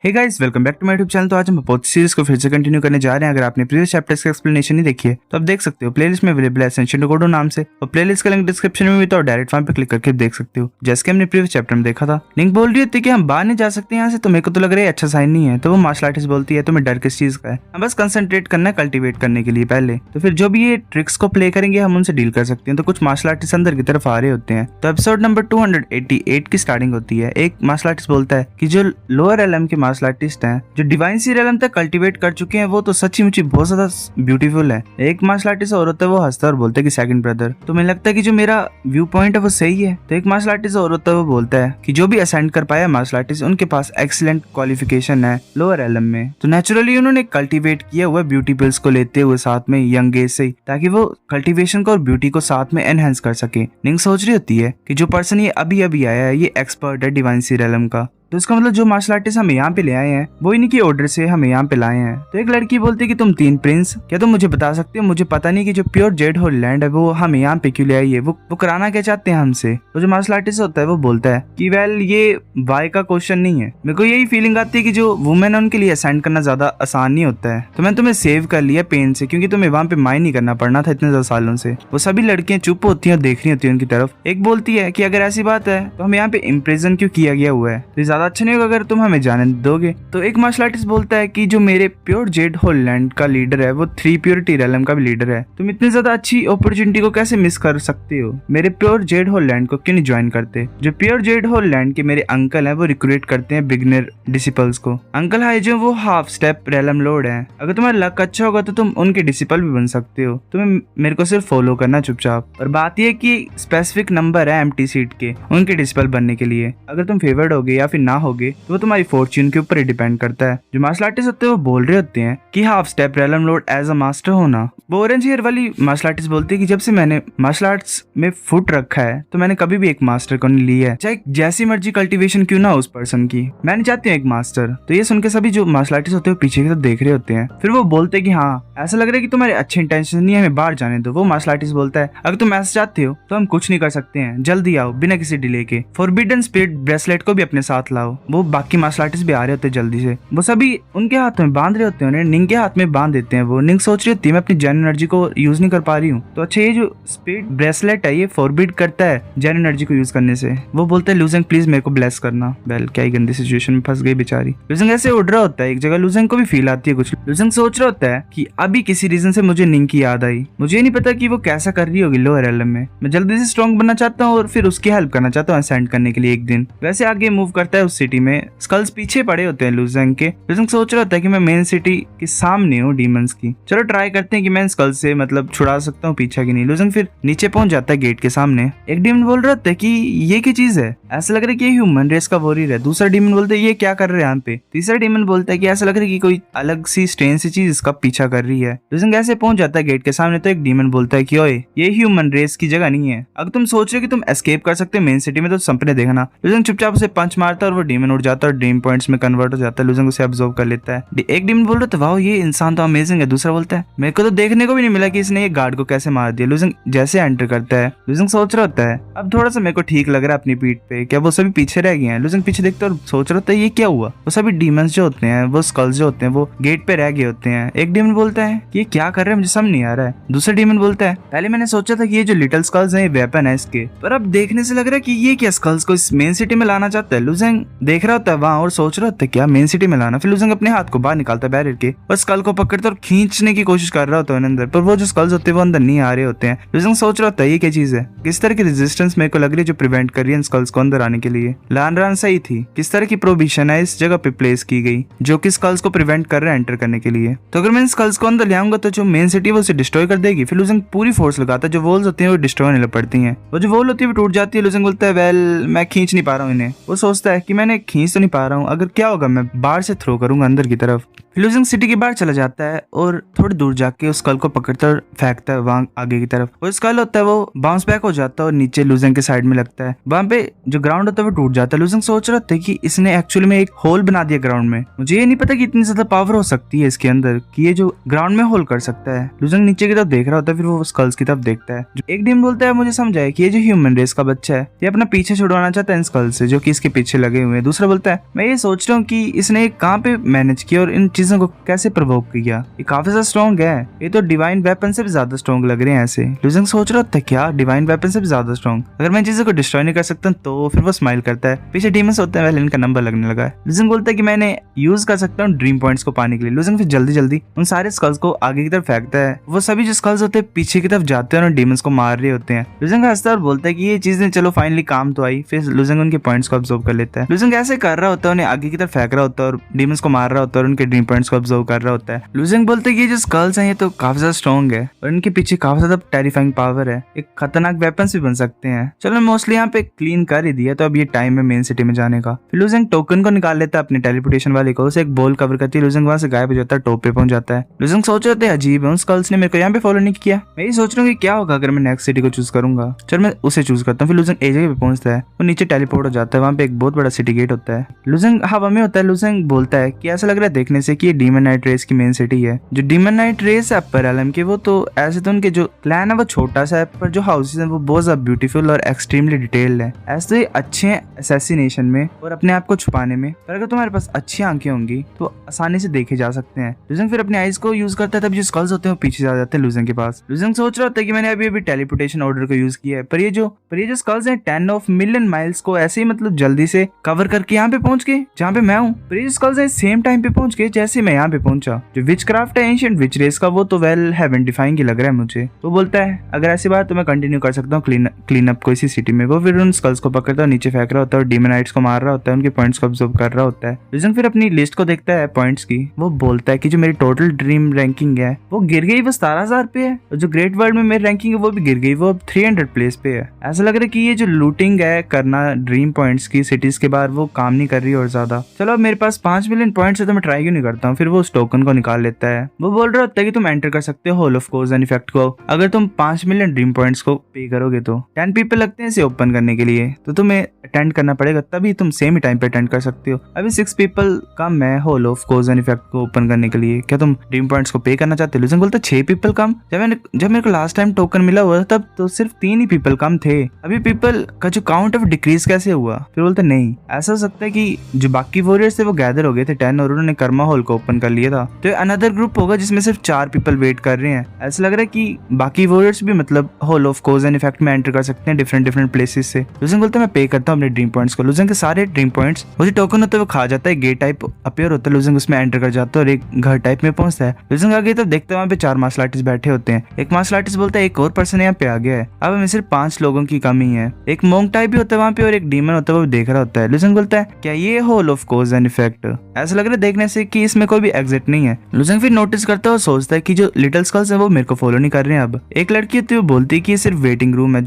Hey guys, welcome back to my YouTube channel. तो आज हम पोथ सीरीज को फिर से कंटिन्यू करने जा रहे हैं। अगर आपने प्रीवियस चैप्टर्स का एक्सप्लेनेशन नहीं देखी है तो आप देख सकते हो, प्लेलिस्ट में अवेलेबल है एसेंशियल कोडो नाम से, और प्लेलिस्ट का लिंक डिस्क्रिप्शन में भी, तो डायरेक्ट वहां पे क्लिक करके देख सकते हो। जैसे कि हमने प्रीवियस चैप्टर में देखा था, लिंक बोल रही होती है कि हम बाहर नहीं जा सकते यहाँ से, तो मेरे को तो लग रहा है अच्छा साइन नहीं है। तो वो मार्शल आर्टिस्ट बोलती है तुम्हें डर किस चीज का है, हम बस कंसंट्रेट करना है कल्टिवेट करने के लिए पहले, तो फिर जो भी ये ट्रिक्स को प्ले करेंगे हम उनसे डील कर सकते हैं। तो कुछ मार्शल आर्टिस्ट अंदर की तरफ आ रहे होते हैं। तो एपिसोड नंबर 288 की स्टार्टिंग होती है। एक मार्शल आर्टिस्ट बोलता है कि जो लोअर एलएम के मार्शल आर्टिस्ट हैं, जो डिवाइन सी रेलम तक कल्टीवेट कर चुके हैं, वो तो सच्ची मुच्ची बहुत ज्यादा ब्यूटीफुल है। एक मार्शल आर्टिस्ट और होता है, वो हंसता है और बोलता है कि सेकंड ब्रदर, तो मुझे लगता है कि जो मेरा व्यू पॉइंट है वो सही है। तो एक मार्शल आर्टिस्ट और होता है, वो बोलता है कि जो भी असेंड कर पाया मार्शल आर्टिस्ट, उनके पास एक्सीलेंट क्वालिफिकेशन है लोअर एलएम में, तो नेचुरली उन्होंने कल्टीवेट किया हुआ ब्यूटी पिल्स को लेते हुए साथ में यंग एज से, ताकि वो कल्टीवेशन को और ब्यूटी को साथ में एनहेंस कर सके। निंग सोच रही होती है कि जो पर्सन ये अभी अभी आया है, ये एक्सपर्ट है डिवाइन सी रेलम का, तो इसका मतलब जो मार्शल आर्टिस्ट हमें यहाँ पे ले आए हैं वो इन्हीं की ऑर्डर से हमें यहाँ पे लाए हैं। तो एक लड़की बोलती है कि तुम 3 प्रिंस, क्या तुम मुझे बता सकते हो, मुझे पता नहीं कि जो प्योर जेड होल लैंड है वो हमें यहाँ पे क्यों ले आई है, वो कराना क्या चाहते हैं हमसे। तो जो मार्शल आर्टिस्ट होता है वो बोलता है कि वेल ये वाई का क्वेश्चन नहीं है, मेरे को यही फीलिंग आती है कि जो वुमेन है उनके लिए असेंड करना ज्यादा आसान नहीं होता है, तो मैंने तुम्हें सेव कर लिया पेन से, क्योंकि तुम्हें वहाँ पे माइंड नहीं करना पड़ना था इतने ज्यादा सालों से। वो सभी लड़कियां चुप होती हैं और देख रही होती है उनकी तरफ। एक बोलती है कि अगर ऐसी बात है तो हमें यहाँ पे इम्प्रिजन क्यों किया गया हुआ है, तो ज्यादा अच्छा नहीं होगा अगर तुम हमें जाने दोगे। तो एक मार्शल आर्टिस्ट बोलता है कि जो मेरे प्योर जेड होल लैंड का लीडर है वो 3 प्योरिटी रेलम का भी लीडर है, तुम इतनी ज्यादा अच्छी अपॉर्चुनिटी को कैसे मिस कर सकते हो, मेरे प्योर जेड होल लैंड को क्यों नहीं ज्वाइन करते। जो प्योर जेड होल लैंड के मेरे अंकल है वो रिक्रूट करते हैं बिगिनर डिसिपल्स को। अंकल है जो वो हाफ स्टेप रेलम लॉर्ड है, अगर तुम्हारा लक अच्छा होगा तो तुम उनके डिसिपल भी बन सकते हो, तुम्हें मेरे को सिर्फ फॉलो करना चुपचाप। और बात यह कि स्पेसिफिक नंबर है एम्प्टी सीट के उनके डिसिपल बनने के लिए, अगर तुम फेवर्ड होगे या फिर ना होगे तो वो तुम्हारी फॉर्च्यून के ऊपर ही डिपेंड करता है। जो मार्शल आर्टिस्ट होते हैं वो बोल रहे होते हैं कि half step realm lord as a master होना। वो ऑरेंज हेयर वाली मार्शल आर्टिस्ट बोलती है कि जब से मैंने मार्शल आर्ट्स में फुट रखा है तो मैंने कभी भी एक मास्टर को नहीं लिया है, चाहे जैसी मर्जी कल्टीवेशन क्यों ना उस पर्सन की, मैं नहीं चाहती हूँ एक मास्टर। तो ये सुनकर सभी जो मार्शल आर्टिस्ट होते हैं पीछे की तरफ देख रहे होते हैं। फिर वो बोलते हैं कि हाँ ऐसा लग रहा है कि तुम्हारे अच्छे इंटेंशन नहीं है, हमें बाहर जाने दो। वो मार्शल आर्टिस्ट बोलता है अगर तुम ऐसा चाहते हो तो हम कुछ नहीं कर सकते हैं, जल्दी आओ बिना किसी डिले के, फॉरबिडन स्पिरिट ब्रेसलेट को भी अपने साथ लाओ। वो बाकी मार्शल आर्टिस्ट भी आ रहे होते हैं जल्दी से, वो सभी उनके हाथ में बांध रहे होते हैं, निंग के हाथ में बांध देते हैं। वो निंग सोच रही होती है मैं अपनी जेन एनर्जी को यूज नहीं कर पा रही हूँ, तो अच्छा ये जो स्पिरिट ब्रेसलेट है ये फॉरबिड करता है जेन एनर्जी को यूज करने से। वो बोलता है लूजेंग प्लीज मेरे को ब्लेस करना। वेल क्या ही गंदी सिचुएशन में फंस गई बेचारी। लूजेंग ऐसे उड़ रहा होता है एक जगह, लूजेंग को भी फील आती है कुछ। लूजेंग सोच रहा होता है कि अभी किसी रीजन से मुझे निंग की याद आई, मुझे नहीं पता कि वो कैसा कर रही होगी लोअर एलएम में, मैं जल्दी से स्ट्रॉन्ग बनना चाहता हूँ और फिर उसकी हेल्प करना चाहता हूँ असेंड करने के लिए एक दिन। वैसे आगे मूव करता है उस सिटी में, स्कल्स पीछे पड़े होते हैं लूजेंग के। लूजेंग सोच रहा होता है कि मैं मेन सिटी के सामने हूँ डीमंस की, चलो ट्राई करते हैं कि मैं स्कल से मतलब छुड़ा सकता हूँ पीछा की नहीं। लूजेंग फिर नीचे पहुंच जाता है गेट के सामने। एक डीमन बोल रहा होता है कि ये क्या चीज है, ऐसा लग रहा है कि ये ह्यूमन रेस का वॉरियर है। दूसरा डीमन बोलता है ये क्या कर रहे हैं यहाँ पे। तीसरा डीमन बोलता है कि ऐसा लग रहा है कि कोई अलग सी स्ट्रेंज सी चीज इसका पीछा कर रही है। लूजेंग ऐसे पहुंच जाता है गेट के सामने, तो एक डीमन बोलता है कि ओए ये ह्यूमन रेस की जगह नहीं है, अगर तुम सोच रहे हो कि तुम एस्केप कर सकते हो मेन सिटी में तो सपने देखना। लूजेंग चुपचाप उसे पंच मारता है और वो डीमन उड़ जाता है और ड्रीम पॉइंट्स में कन्वर्ट हो जाता है। लूजेंग उसे अब्सॉर्ब कर लेता है। एक डीमन बोल रहा था वाओ ये इंसान तो अमेजिंग है। दूसरा बोलता है मेरे को तो देखने को भी नहीं मिला कि इसने ये गार्ड को कैसे मार दिया। लूजेंग जैसे एंटर करता है, लूजेंग सोच रहा होता है अब थोड़ा सा मेरे को ठीक लग रहा है अपनी पीठ पे, क्या वो सभी पीछे रह गए हैं। लूजेंग पीछे देखता है और सोच रहा होता है ये क्या हुआ। वो सभी डीमंस जो होते हैं, वो स्कल्स जो होते हैं, वो गेट पे रह गए होते हैं। एक डीमन बोलता है कि ये क्या कर रहे हैं मुझे समझ नहीं आ रहा है। दूसरा डीमन बोलता है पहले मैंने सोचा था कि ये जो लिटिल स्कल्स हैं ये वेपन है इसके, पर अब देखने से लग रहा है कि ये क्या स्कल्स को इस मेन सिटी में लाना चाहता है। लूजेंग देख रहा होता है वहां और सोच रहा होता है क्या मेन सिटी में लाना। फिर लूजेंग अपने हाथ को बाहर निकालता है बैरियर के और स्कल को पकड़ता और खींचने की कोशिश कर रहा होता है अंदर, पर वो जो स्कल्स होते हैं वो अंदर नहीं आ रहे होते हैं। लूजेंग सोच रहा होता है ये क्या चीज है, किस तरह की रेजिस्टेंस मेरे को लग रही है जो प्रिवेंट कर रही है स्कल्स को अंदर आने के लिए। लान सही थी, किस तरह की प्रोविजन है इस जगह पे प्लेस की गई जो कि स्कल्स को प्रिवेंट कर रहा है एंटर करने के लिए। तो अगर मैं स्कल्स को अंदर ले आऊंगा तो जो मेन सिटी वो उसे डिस्ट्रॉय कर देगी। फिर लूजेंग पूरी फोर्स लगाता है, जो वॉल्स होती है वो डिस्ट्रॉय होने लग पड़ती है। वो जो वॉल होती है वो टूट जाती है। लूजेंग बोलता है वेल मैं खींच नहीं पा रहा हूँ इन्हें। वो सोचता है कि मैंने खींच तो नहीं पा रहा हूँ, अगर क्या होगा मैं बाहर से थ्रो करूंगा अंदर की तरफ। फिर लूजिंग सिटी के बाहर चला जाता है और थोड़ी दूर जाके उस स्कल को पकड़ता है और फेंकता है वहां आगे की तरफ। वो स्कल होता है वो बाउंस बैक हो जाता है और नीचे लूजिंग के साइड में लगता है। वहां पे जो ग्राउंड होता है वो टूट जाता है। लूजिंग सोच रहा था कि इसने एक्चुअली में एक होल बना दिया ग्राउंड में। मुझे ये नहीं पता कि इतनी ज्यादा पावर हो सकती है इसके अंदर कि ये जो ग्राउंड में होल कर सकता है। लूजिंग नीचे की तरफ देख रहा होता है, फिर वो स्कल्स की तरफ देखता है। एक डीमन बोलता है मुझे समझ आया कि ये जो ह्यूमन रेस का बच्चा है ये अपना पीछे छुड़वाना चाहता है इन स्कल से जो कि इसके पीछे लगे हुए हैं। दूसरा बोलता है मैं ये सोच रहा हूँ कि इसने कहाँ पे मैनेज किया और इन चीजों को कैसे प्रोवोक किया। ये काफी ज्यादा स्ट्रॉन्ग है, ये तो डिवाइन वेपन से भी ज्यादा स्ट्रॉन्ग लग रहे हैं ऐसे। लूजिंग सोच रहा था क्या डिवाइन वेपन से भी ज्यादा स्ट्रॉन्ग, अगर मैं इन चीजों को डिस्ट्रॉय नहीं कर सकता तो फिर वो स्माइल करता है। पीछे डीमंस होते हैं, पहले इनका नंबर लगने लगा है। लूजिंग बोलता है कि मैंने यूज कर सकता हूँ ड्रीम पॉइंट्स को पाने के लिए। लूजिंग फिर जल्दी जल्दी उन सारे स्कल्स को आगे की तरफ फेंकता है। वो सभी जो स्कल्स होते हैं पीछे की तरफ जाते हैं और डीमंस को मार रहे होते हैं। लूजिंग हंसता है और बोलता है कि ये चीजें चलो फाइनली काम तो आई। फिर लूजिंग उनके पॉइंट्स को ऑब्जर्व कर लेता है। लूजिंग ऐसे कर रहा होता है, उन्हें आगे की तरफ फेंक रहा होता है और डीमंस को मार रहा होता है और उनके ड्रीम पॉइंट्स को ऑब्जर्व कर रहा होता है। लूजिंग बोलते हैं कि ये जो स्कल्स हैं ये तो काफी ज्यादा स्ट्रॉन्ग है और इनके पीछे काफी ज्यादा टेरिफाइंग पावर है, एक खतरनाक वेपन्स भी बन सकते हैं। चलो मोस्टली यहाँ पे क्लीन कर ही दिया तो अब ये टाइम है मेन सिटी में जाने का। फिर लूजिंग टोकन को निकाल लेता है अपने टेलीपोर्टेशन वाले को, उसे एक बॉल कवर करती है। लूजिंग वहां से गायब हो जाता है, टॉप पे पहुंच जाता है। लूजिंग सोच रहे थे अजीब है उन स्कल्स ने मेरे को यहाँ पे फॉलो नहीं किया। मैं ये सोच रहा हूँ कि क्या होगा अगर मैं नेक्स्ट सिटी को चूज करूंगा। चल मैं उसे चूज करता हूँ। फिर लूजिंग एक जगह पे पहुंचता है, वो नीचे टेलीपोर्ट हो जाता है। वहाँ पे एक बहुत बड़ा सिटी गेट होता है। लूजिंग हवा में होता है। लूजिंग बोलता है कि ऐसा लग रहा है देखने से कि ये डीमन नाइट रेस की मेन सिटी है। जो डीमन नाइट रेस है अपर एलम के, वो तो ऐसे तो उनके जो क्लैन है वो छोटा सा है, पर जो हाउसेस हैं वो बहुत ज्यादा ब्यूटीफुल और एक्सट्रीमली डिटेल्ड है। ऐसे तो ये अच्छे हैं असैसिनेशन में और अपने आप को छुपाने में, पर अगर तुम्हारे पास अच्छी आंखें होंगी तो आसानी से देखे जा सकते हैं। लूजिंग फिर अपने आइज को यूज करता है, तब जो स्कल्स होते हैं वो पीछे जा जाते हैं लूजिंग के पास। लूजिंग सोच रहा होता है कि मैंने अभी टेलीपोर्टेशन ऑर्डर को यूज किया है, पर ये जो स्कल्स हैं 10 ऑफ मिलियन माइल्स को ऐसे ही मतलब जल्दी से कवर करके यहाँ पे पहुंच गए जहाँ पे मैं हूँ। पर ये स्कल्स हैं सेम टाइम पे पहुंच गए जैसे मैं यहाँ पे पहुंचा। जो विच क्राफ्ट है एंशिएंट विच रेस का, वो तो वेल हेवन डिफाइंग ही लग रहा है मुझे। तो बोलता है अगर ऐसी बात तो मैं कंटिन्यू कर सकता हूँ क्लीन अप को इसी सिटी में। वो फिर उन स्कल्स को पकड़ता है, नीचे फेंक रहा होता है और डीमनाइट्स को मार रहा होता है, उनके पॉइंट्स को ऑब्जर्व कर रहा होता है। लूजिंग फिर अपनी लिस्ट को देखता है पॉइंट्स की। वो बोलता है कि जो मेरी टोटल ड्रीम रैंकिंग है वो गिर गई, वो 17,000 पे है। और जो ग्रेट वर्ल्ड में मेरी रैंकिंग है वो भी गिर गई, वो अब 300 प्लेस पे है। ऐसा लग रहा है कि ये जो लूटिंग है करना ड्रीम पॉइंट्स की सिटीज के बाहर वो काम नहीं कर रही और ज्यादा। चलो अब मेरे पास 5 मिलियन पॉइंट्स है तो मैं ट्राई क्यों नहीं करता हूँ। फिर वो उस टोकन को निकाल लेता है। वो बोल रहा होता है कि तुम एंटर कर सकते हो hall of cause and effect को अगर तुम 5 मिलियन ड्रीम पॉइंट्स को पे करोगे तो। 10 पीपल लगते हैं इसे ओपन करने के लिए, तो तुम्हें अटेंड करना पड़ेगा, तभी तुम सेम ही टाइम पे अटेंड कर सकते हो। अभी 6 पीपल कम है hall of cause and effect को ओपन करने के लिए। क्या तुम ड्रीम पॉइंट्स को पे करना चाहते हो? लूजिंग बोलता है 6 पीपल कम। जब मेरे को लास्ट टाइम टोकन मिला हुआ तब तो सिर्फ 3 ही पीपल कम थे। अभी पीपल का जो काउंट ऑफ डिक्रीज कैसे हुआ? फिर बोलते नहीं, ऐसा हो सकता है कि जो बाकी वॉरियर्स थे वो गैदर हो गए थे 10 और उन्होंने कर्मा हॉल को ओपन कर लिया था। तो अनदर ग्रुप होगा जिसमें सिर्फ 4 पीपल वेट कर रहे हैं। ऐसा लग रहा है कि बाकी वॉरियर्स भी मतलब hall of cause and effect में एंटर कर सकते हैं डिफरेंट प्लेसेस से। लूजिंग बोलता है मैं पे करता हूँ अपने ड्रीम पॉइंट्स को। लूजिंग के सारे ड्रीम पॉइंट्स वो जो टोकन होता है वो खा जाता है, गेट टाइप अपीयर होता है। लूजिंग उसमें एंटर कर जाता है और एक घर टाइप में पहुंचता है। लूजिंग आगे तब देखते हैं वहाँ पे 4 मार्शल आर्टिस्ट बैठे होते हैं। एक मार्शल आर्टिस्ट बोलता है एक और पर्सन यहाँ पे आ गया है, अब हमें सिर्फ 5 लोगों की कमी है। एक मोंग टाइप भी होता है वहाँ पे और एक डीमन होता है वो देख रहा होता है। लूजिंग बोलता है क्या ये hall of cause and effect? ऐसा लग रहा है देखने से कि इसमें कोई भी एग्जिट नहीं है। लूजिंग फिर नोटिस करता है और सोचता है कि जो लिटिल स्कल्स है वो मेरे को फॉलो नहीं कर रहे हैं। अब एक लड़की होती है वो बोलती है कि ये सिर्फ वेटिंग रूम है,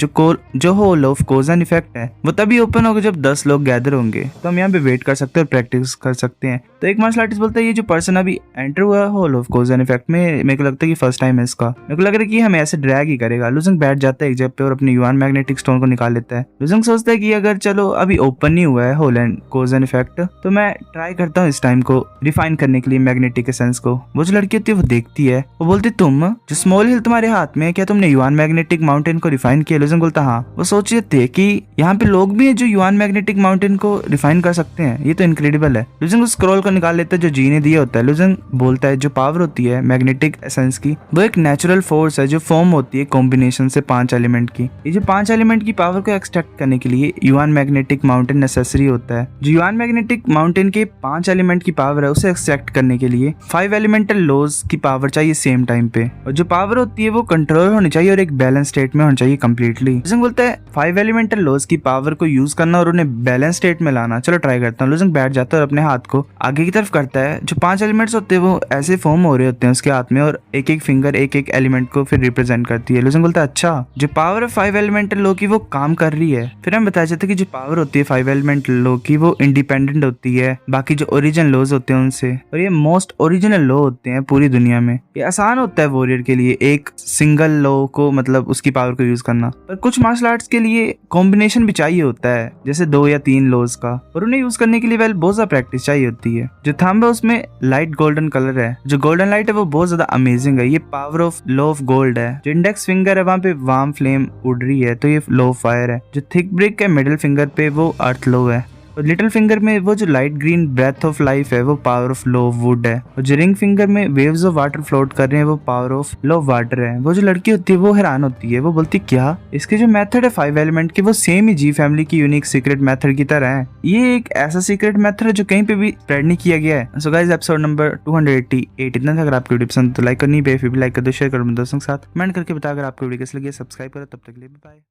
जो hall of cause and effect है वो तभी ओपन होगा जब 10 लोग गैदर होंगे, तो हम यहाँ पे वेट कर सकते हैं और प्रैक्टिस कर सकते हैं। तो एक मार्शल आर्टिस्ट बोलता है ये जो पर्सन अभी एंटर हुआ hall of cause and effect में, मेरे को लगता है कि फर्स्ट टाइम है इसका, मेरे को लग रहा है कि हमें ऐसे ड्रैग ही करेगा। लूजिंग बैठ जाता है एक जगह पे और अपने युआन मैग्नेटिक स्टोन को निकाल लेता है। लूजिंग सोचता है कि अगर चलो अभी ओपन नहीं हुआ है hall and cause and effect तो मैं ट्राई करता हूँ इस टाइम को रिफाइन करने के लिए मैग्नेटिक एसेंस को। वो जो लड़की होती है वो देखती है, वो बोलती तुम जो स्मॉल हिल तुम्हारे हाथ में है, क्या तुमने युआन मैग्नेटिक माउंटेन को रिफाइन किया? लूजिंग बोलता हाँ। वो सोच रहे थे कि यहाँ पे लोग भी है जो युआन मैग्नेटिक माउंटेन को रिफाइन कर सकते हैं, ये तो इनक्रेडिबल है। लूजिंग उस स्क्रॉल को निकाल लेता है जो जी ने दिया होता है। लूजिंग बोलता है जो पावर होती है मैग्नेटिक एसेंस की वो एक नेचुरल फोर्स है जो फॉर्म होती है कॉम्बिनेशन से 5 एलिमेंट की। ये जो 5 एलिमेंट की पावर को एक्सट्रैक्ट करने के लिए युआन मैग्नेटिक माउंटेन नेसेसरी होता है। जो युआन मैग्नेटिक माउंटेन के 5 एलिमेंट की पावर है उसे एक्सट्रैक्ट करने के लिए 5 एलिमेंटल लॉज की पावर चाहिए सेम टाइम पे, और जो पावर होती है वो कंट्रोल होनी चाहिए और एक बैलेंस स्टेट में होनी चाहिए कंप्लीटली। लूजिंग बोलता है 5 एलिमेंटल लॉज की पावर को यूज करना और उन्हें बैलेंस स्टेट में लाना, चलो ट्राई करता हूँ। लूजिंग बैठ जाता है और अपने हाथ को आगे आगे की तरफ करता है। जो 5 एलिमेंट्स होते हैं वो ऐसे फॉर्म हो रहे होते हैं उसके हाथ में, और एक एक फिंगर एक एक एलिमेंट को फिर रिप्रेजेंट करती है। लूजन बोलता है अच्छा, जो पावर है 5 एलिमेंटल लॉ की वो काम कर रही है। फिर हम बताया जाता है कि जो पावर होती है 5 एलिमेंटल लॉ की वो इंडिपेंडेंट होती है बाकी जो ओरिजिनल लॉज होते हैं उनसे, और ये मोस्ट ओरिजिनल लॉ होते हैं पूरी दुनिया में। ये आसान होता है वॉरियर के लिए एक सिंगल लॉ को मतलब उसकी पावर को यूज करना, पर कुछ मार्शल आर्ट्स के लिए कॉम्बिनेशन भी चाहिए होता है, जैसे 2 या 3 लॉज का, और उन्हें यूज करने के लिए वेल बहुत ज्यादा प्रैक्टिस चाहिए होती है। जो थंब है उसमें लाइट गोल्डन कलर है। जो गोल्डन लाइट है वो बहुत ज्यादा अमेजिंग है, ये power of law of gold है। जो इंडेक्स फिंगर है वहाँ पे वार्म फ्लेम उड़ रही है तो ये लॉ ऑफ फायर है। जो थिक ब्रिक है मिडिल फिंगर पे वो अर्थ लॉ है, और लिटिल फिंगर में वो जो light green breath of life है वो power of law of wood है। और जो रिंग फिंगर में वेव्स ऑफ वाटर फ्लोट कर रहे हैं वो power of law of water है। वो जो लड़की होती है वो हैरान होती है, वो बोलती क्या इसके जो मेथड है 5 एलिमेंट के वो सेम ही जी फैमिली की यूनिक सीक्रेट मेथड की तरह है। ये एक ऐसा सीक्रेट मेथड है जो कहीं पे भी स्प्रेड नहीं किया गया है। सो गाइस एपिसोड नंबर 288 इतना था। अगर आपको वीडियो पसंद तो लाइक करनी पे, फिर भी लाइक कर दो, शेयर करो अपने दोस्तों के साथ, कमेंट करके बता अगर आपको वीडियो कैसी लगी। सब्सक्राइब करो, तब तक के लिए बाय।